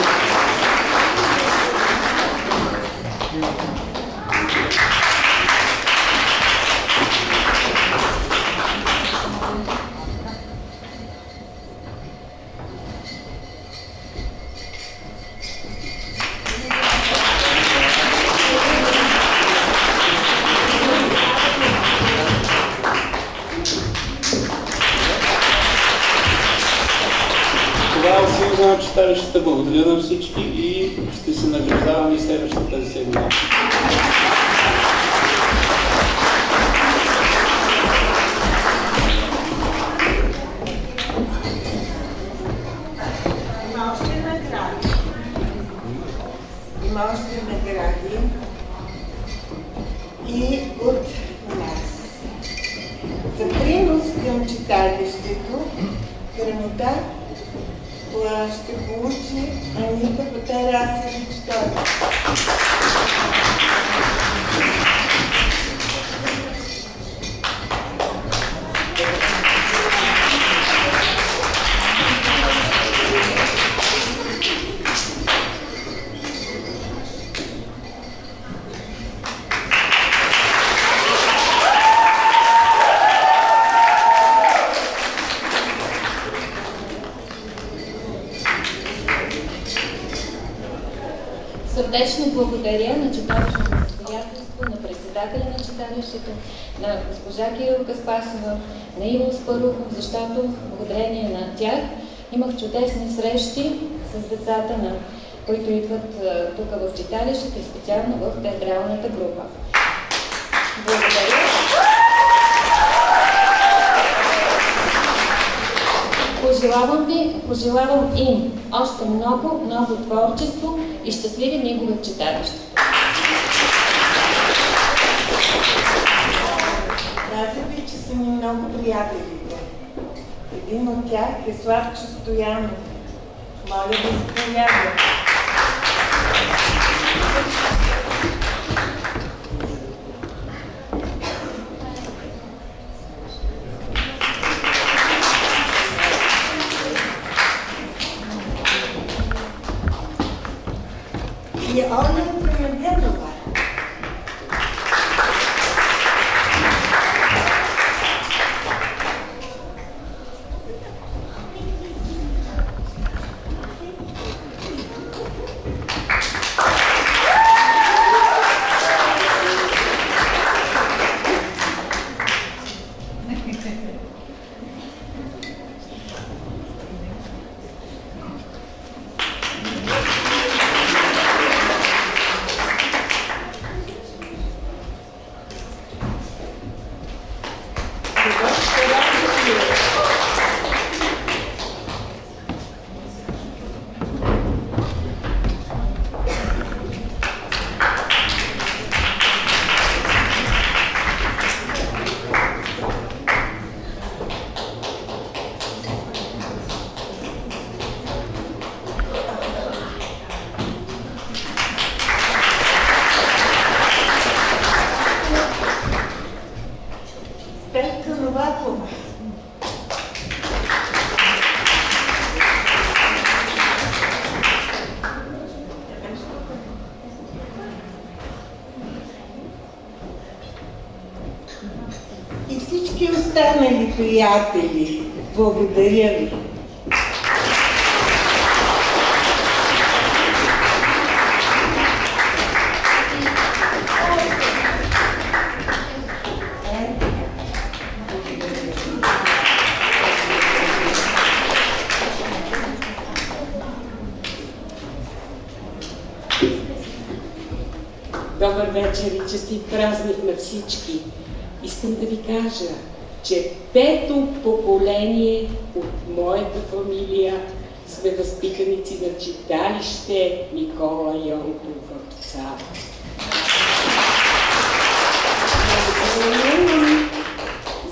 Свободна на читалищата, благодаря на всички и ще се награждаваме и следващата 50 година. Има още награди и от нас. За принос към читалището грамота ще получи Анита Батарасевич-Тодор. Сърдечно благодаря на читалищното настоятелство, на председателя на читалището, на госпожа Кирилка Спасова, на Иво Спарухов, защото благодарение на тях имах чудесни срещи с децата, които идват тук в читалището и специално в театралната група. Благодаря. Пожелавам им още много творчество и щастливи негови в читалище. Каза ви, че са ми много приятелите. Един от тях е Славчо Стоянов. Моля да се появи. И Оля Премеденова. И всички останали приятели, благодаря ви. Добър вечер и честит празник на всички. Искам да ви кажа, че 5-то поколение от моята фамилия сме възпитаници на читалище Никола Йонков в Цар.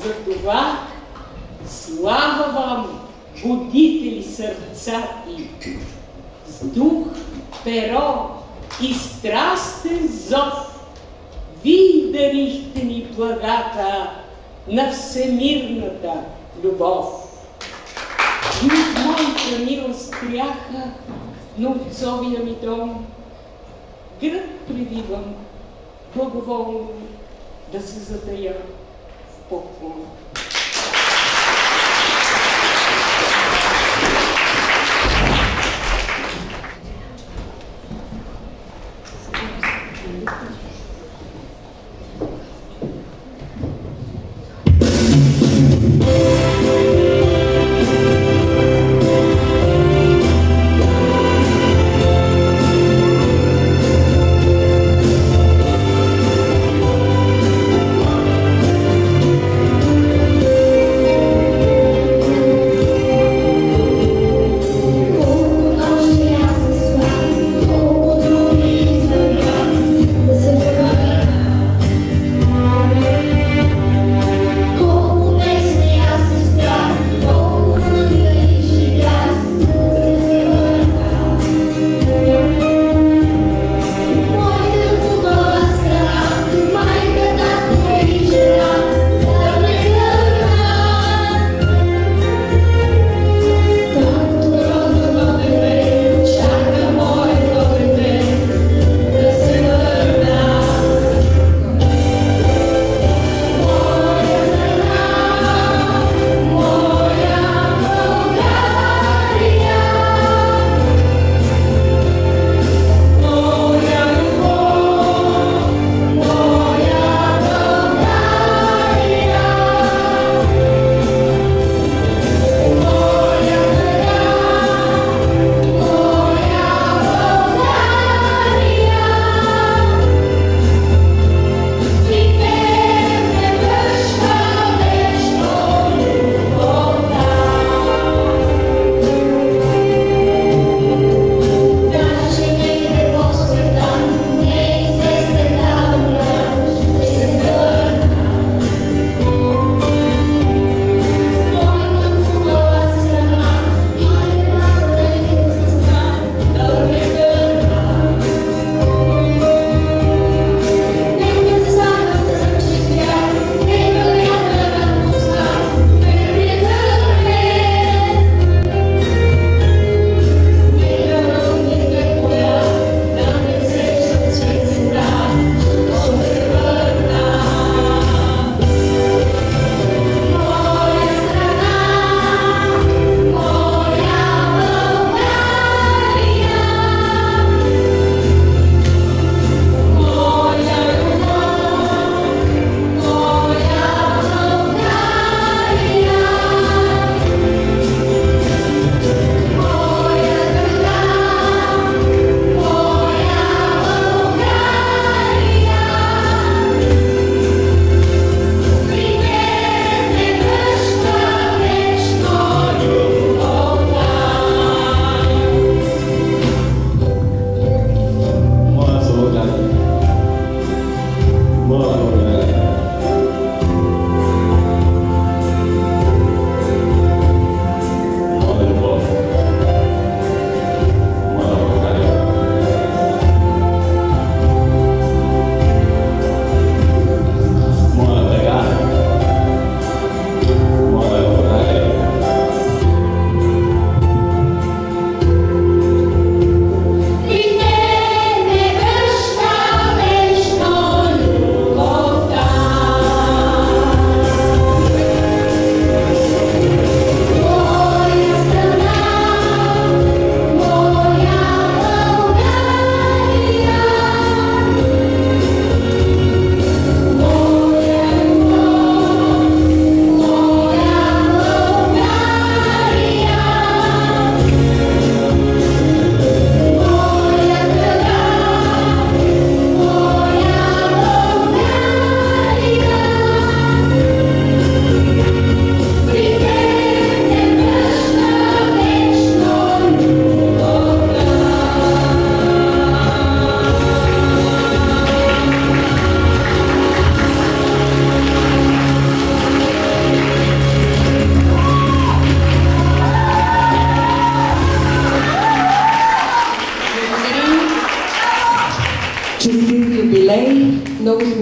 За това слава вам, будители сърца и с дух, перо и страстен зов, вие дарихте ни благата на всемирната любов. И от моята милост спряха на отцовия ми дом. Гръб прививам, благоволно да се затая в поклон.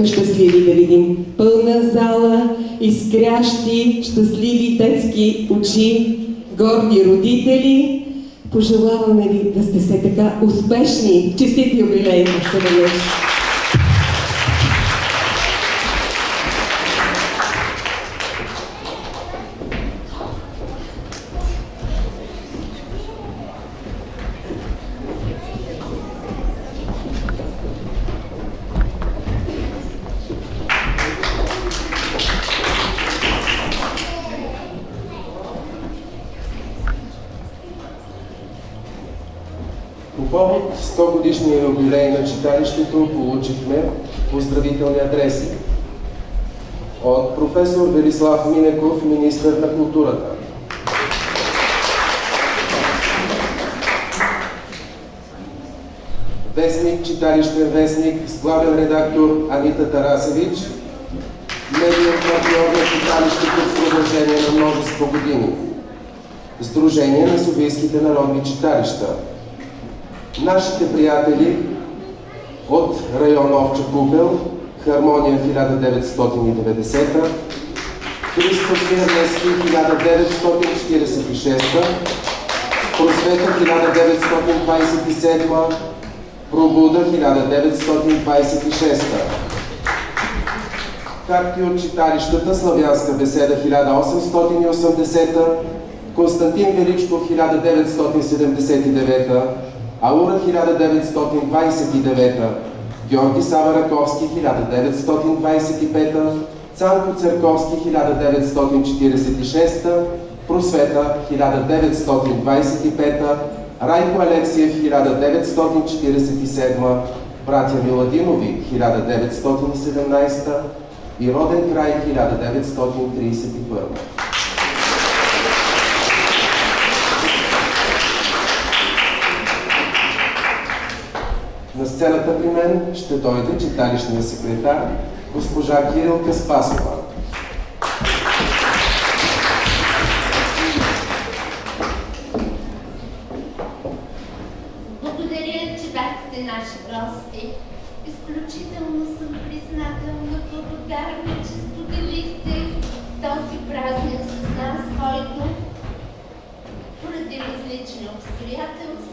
бяхме щастливи да видим пълна зала, изкрящи, щастливи детски очи, горди родители. Пожелаваме ви да сте все така успешни. Честит юбилей още веднъж! По повод 100 годишния юбилей на читалището получихме поздравителни адреси от професор Велислав Минеков, министър на културата. Вестник, читалищен вестник с главен редактор Анита Тарасевич, медиен партньор на читалището в продължение на множество години. Сдружение на софийските народни читалища. Нашите приятели от район Овча купел, Хармония 1990, Христо Кирнески 1946, Просвета 1927, Пробуда 1926. Както и от читалищата Славянска беседа 1880, Константин Величков 1979, Аура 1929, Георги Сава Раковски 1925, Цанко Църковски 1946, Просвета 1925, Райко Алексиев 1947, братя Миладинови 1917 и Роден край 1931. На сцената при мен ще дойде читалищния секретар госпожа Кирилка Спасова. Благодаря, че бяхте наши гости. Изключително съм признателна, благодарна, че споделихте този празник с нас, който поради различни обстоятелства